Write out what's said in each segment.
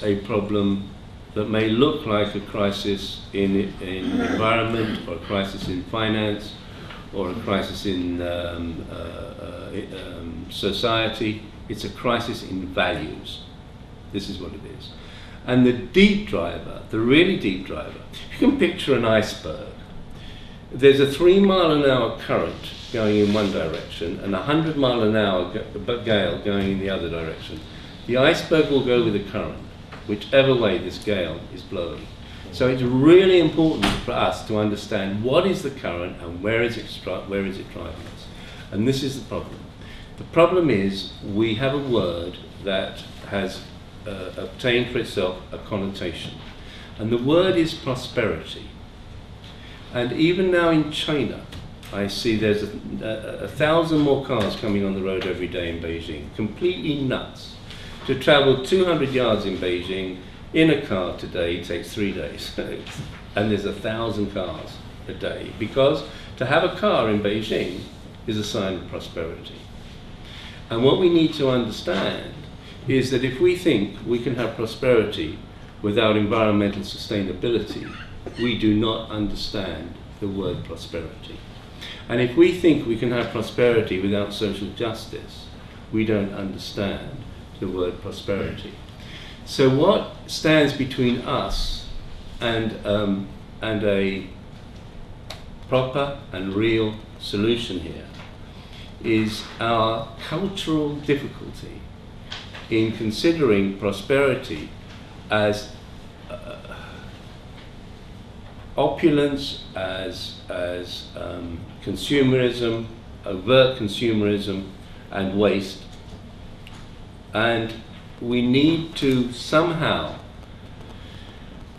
a problem that may look like a crisis in environment, or a crisis in finance, or a crisis in society. It's a crisis in values. This is what it is. And the deep driver, the really deep driver, you can picture an iceberg. There's a 3-mile-an-hour current going in one direction and a 100-mile-an-hour gale going in the other direction. The iceberg will go with the current, whichever way this gale is blowing. So it's really important for us to understand what is the current and where is it driving us. And this is the problem. The problem is we have a word that has obtained for itself a connotation. And the word is prosperity. And even now in China, I see there's 1,000 more cars coming on the road every day in Beijing. Completely nuts. To travel 200 yards in Beijing in a car today takes 3 days. And there's 1,000 cars a day. Because to have a car in Beijing is a sign of prosperity. And what we need to understand is that if we think we can have prosperity without environmental sustainability, we do not understand the word prosperity. And if we think we can have prosperity without social justice, we don't understand the word prosperity. So what stands between us and a proper and real solution here is our cultural difficulty in considering prosperity as opulence, as consumerism, overt consumerism, and waste. And we need to somehow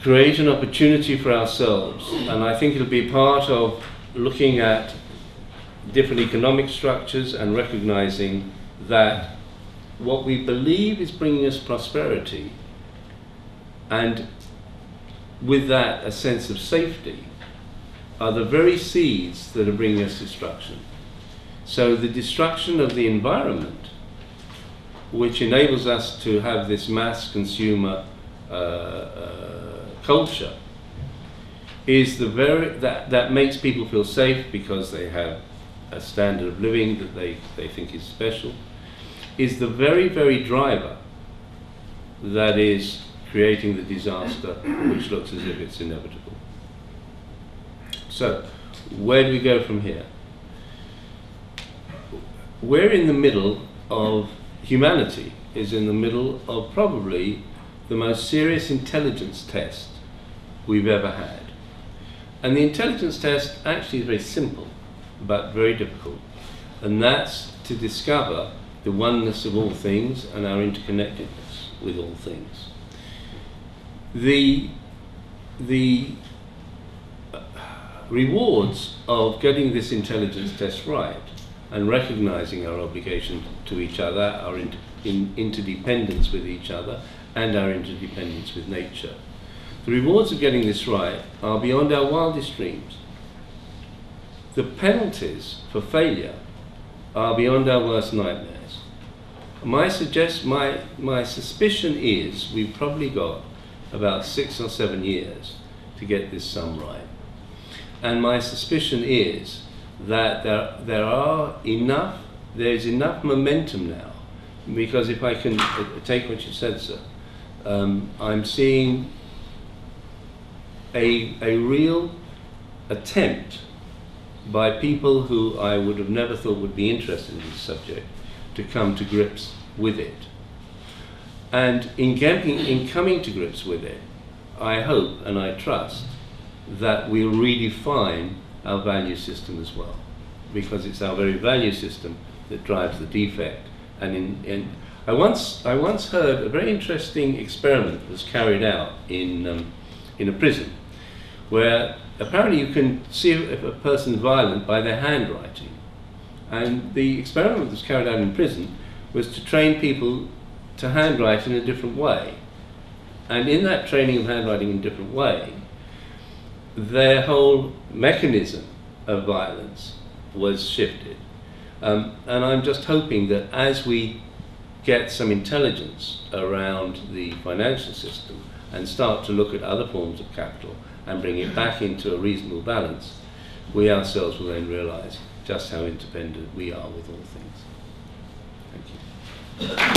create an opportunity for ourselves, and I think it'll be part of looking at different economic structures and recognizing that what we believe is bringing us prosperity, and with that a sense of safety, are the very seeds that are bringing us destruction. So the destruction of the environment, which enables us to have this mass consumer culture, is the very that makes people feel safe because they have a standard of living that they think is special, is the very, very driver that is creating the disaster which looks as if it's inevitable. So, where do we go from here? We're in the middle of, humanity is in the middle of probably the most serious intelligence test we've ever had. And the intelligence test actually is very simple, but very difficult. And that's to discover the oneness of all things and our interconnectedness with all things. The rewards of getting this intelligence test right and recognizing our obligation to each other, our interdependence with each other, and our interdependence with nature. The rewards of getting this right are beyond our wildest dreams. The penalties for failure are beyond our worst nightmares. My suspicion is we've probably got about 6 or 7 years to get this sum right. And my suspicion is that there's enough momentum now, because if I can take what you said, sir, I'm seeing a real attempt by people who I would have never thought would be interested in this subject to come to grips with it. And in coming to grips with it, I hope and I trust that we'll redefine our value system as well, because it's our very value system that drives the defect. And I once heard a very interesting experiment that was carried out in a prison, where apparently you can see if a person's violent by their handwriting. And the experiment that was carried out in prison was to train people to handwrite in a different way. And in that training of handwriting in a different way, their whole mechanism of violence was shifted. And I'm just hoping that as we get some intelligence around the financial system and start to look at other forms of capital and bring it back into a reasonable balance, we ourselves will then realise just how interdependent we are with all things. Thank you.